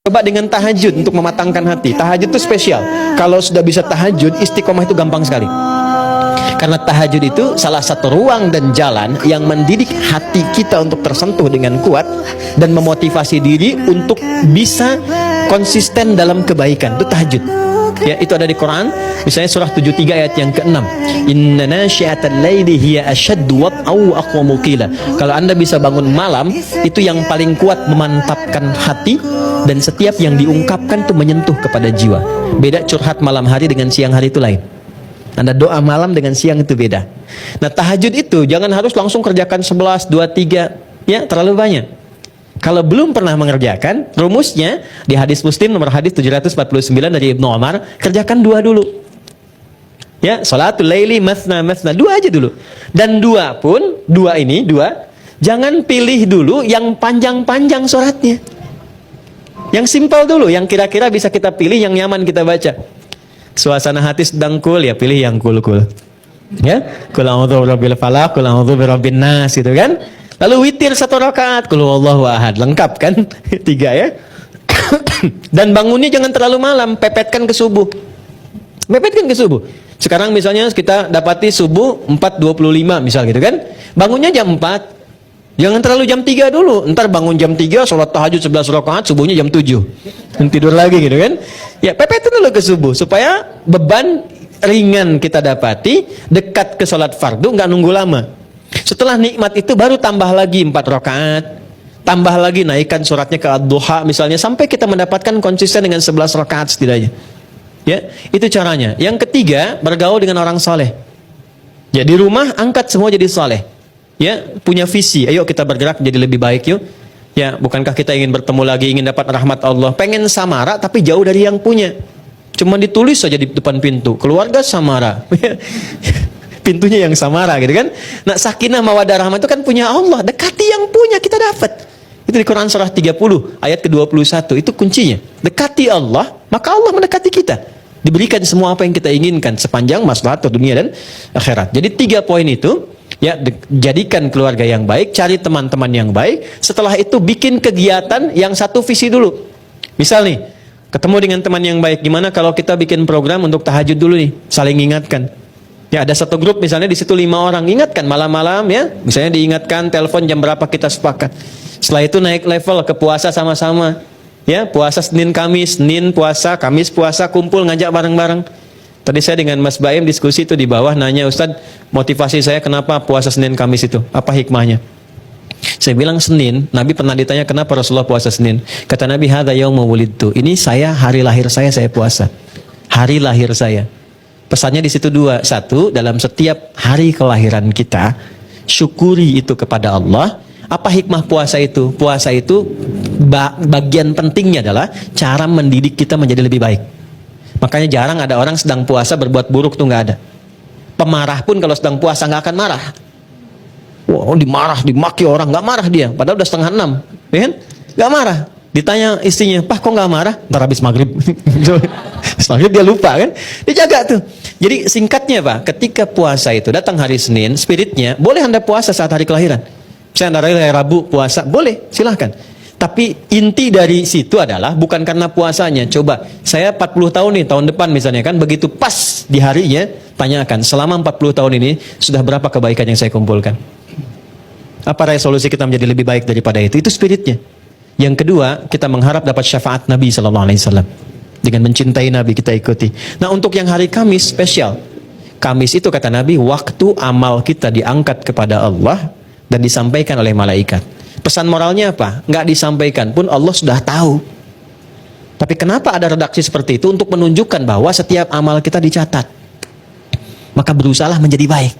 Coba dengan tahajud untuk mematangkan hati. Tahajud itu spesial. Kalau sudah bisa tahajud, istiqomah itu gampang sekali. Karena tahajud itu salah satu ruang dan jalan yang mendidik hati kita untuk tersentuh dengan kuat dan memotivasi diri untuk bisa konsisten dalam kebaikan. Itu tahajud. Ya, itu ada di Quran, misalnya surah 73 ayat yang ke-6. Inna nasyi'atal laili hiya asyaddu wat'au aqwamu qila. Kalau Anda bisa bangun malam, itu yang paling kuat memantapkan hati, dan setiap yang diungkapkan itu menyentuh kepada jiwa. Beda curhat malam hari dengan siang hari itu lain. Anda doa malam dengan siang itu beda. Nah, tahajud itu jangan harus langsung kerjakan 11, 2, 3, ya, terlalu banyak. Kalau belum pernah mengerjakan, rumusnya di hadis Muslim nomor hadis 749 dari Ibnu Umar, kerjakan 2 dulu. Ya, salatul laili matsna matsna, 2 aja dulu. Dan 2 pun, 2 ini, 2, jangan pilih dulu yang panjang-panjang suratnya. Yang simpel dulu, yang kira-kira bisa kita pilih, yang nyaman kita baca. Suasana hati sedang cool, ya pilih yang cool-cool. Ya, qul a'udzu birabbil falaq, qul a'udzu birabbin nas, gitu kan? Lalu witir 1 rakaat, qul huwallahu ahad, lengkap kan? 3 ya. Dan bangunnya jangan terlalu malam, pepetkan ke subuh. Pepetkan ke subuh. Sekarang misalnya kita dapati subuh 4.25 misal gitu kan. Bangunnya jam 4. Jangan terlalu jam 3 dulu. Ntar bangun jam 3, sholat tahajud 11 rakaat, subuhnya jam 7. Dan tidur lagi gitu kan. Ya, pepetin dulu ke subuh supaya beban ringan kita dapati, dekat ke sholat fardu, nggak nunggu lama. Setelah nikmat itu baru tambah lagi 4 rakaat, tambah lagi naikkan suratnya ke ad-duha misalnya, sampai kita mendapatkan konsisten dengan 11 rakaat setidaknya. Ya, itu caranya. Yang ketiga, bergaul dengan orang soleh. Ya, di rumah angkat semua jadi soleh. Ya, punya visi. Ayo kita bergerak jadi lebih baik yuk. Ya, bukankah kita ingin bertemu lagi, ingin dapat rahmat Allah? Pengen samara tapi jauh dari yang punya. Cuma ditulis saja di depan pintu, keluarga samara. Pintunya yang samara gitu kan. Nah, sakinah mawaddah rahmah itu kan punya Allah. Dekati yang punya, kita dapat. Itu di Quran surah 30 ayat ke-21. Itu kuncinya. Dekati Allah, maka Allah mendekati kita. Diberikan semua apa yang kita inginkan sepanjang maslahat dunia dan akhirat. Jadi 3 poin itu, ya, jadikan keluarga yang baik, cari teman-teman yang baik. Setelah itu bikin kegiatan yang satu visi dulu. Misal nih, ketemu dengan teman yang baik, gimana kalau kita bikin program untuk tahajud dulu nih, saling ingatkan. Ya, ada satu grup misalnya di situ 5 orang, ingatkan malam-malam ya, misalnya diingatkan telepon jam berapa kita sepakat. Setelah itu naik level ke puasa sama-sama. Ya, puasa Senin Kamis, Senin puasa, Kamis puasa, kumpul ngajak bareng-bareng. Tadi saya dengan Mas Baim diskusi itu di bawah, nanya, Ustadz, motivasi saya kenapa puasa Senin Kamis itu? Apa hikmahnya? Saya bilang Senin, Nabi pernah ditanya kenapa Rasulullah puasa Senin. Kata Nabi, hadza yauma wulidtu. Ini saya, hari lahir saya puasa. Hari lahir saya. Pesannya di situ 2. 1, dalam setiap hari kelahiran kita, syukuri itu kepada Allah. Apa hikmah puasa itu? Puasa itu bagian pentingnya adalah cara mendidik kita menjadi lebih baik. Makanya jarang ada orang sedang puasa berbuat buruk, tuh nggak ada. Pemarah pun kalau sedang puasa nggak akan marah. Wah, dimarah, dimaki orang, nggak marah dia. Padahal udah 5:30, ya kan? Nggak marah. Ditanya istrinya, Pak kok nggak marah? Ntar habis maghrib. Maghrib dia lupa kan? Dijaga tuh. Jadi singkatnya Pak, ketika puasa itu datang hari Senin, spiritnya, boleh Anda puasa saat hari kelahiran. Misalnya Anda hari Rabu puasa, boleh, silahkan. Tapi inti dari situ adalah bukan karena puasanya. Coba, saya 40 tahun nih, tahun depan misalnya kan, begitu pas di harinya, tanyakan, selama 40 tahun ini, sudah berapa kebaikan yang saya kumpulkan? Apa resolusi kita menjadi lebih baik daripada itu? Itu spiritnya. Yang kedua, kita mengharap dapat syafaat Nabi SAW. Dengan mencintai Nabi, kita ikuti. Nah, untuk yang hari Kamis, spesial. Kamis itu kata Nabi, waktu amal kita diangkat kepada Allah dan disampaikan oleh malaikat. Pesan moralnya apa? Nggak disampaikan pun Allah sudah tahu. Tapi kenapa ada redaksi seperti itu? Untuk menunjukkan bahwa setiap amal kita dicatat. Maka berusahalah menjadi baik.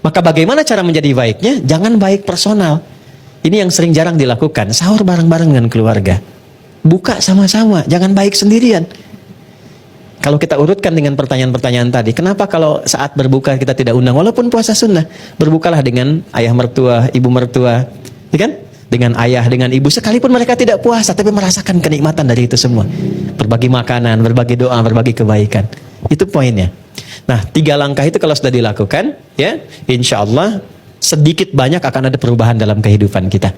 Maka bagaimana cara menjadi baiknya? Jangan baik personal. Ini yang sering jarang dilakukan. Sahur bareng-bareng dengan keluarga. Buka sama-sama, jangan baik sendirian. Kalau kita urutkan dengan pertanyaan-pertanyaan tadi, kenapa kalau saat berbuka kita tidak undang? Walaupun puasa sunnah, berbukalah dengan ayah mertua, ibu mertua, ya kan? Dengan ayah, dengan ibu, sekalipun mereka tidak puasa, tapi merasakan kenikmatan dari itu semua. Berbagi makanan, berbagi doa, berbagi kebaikan. Itu poinnya. Nah, 3 langkah itu kalau sudah dilakukan, ya, insya Allah sedikit banyak akan ada perubahan dalam kehidupan kita.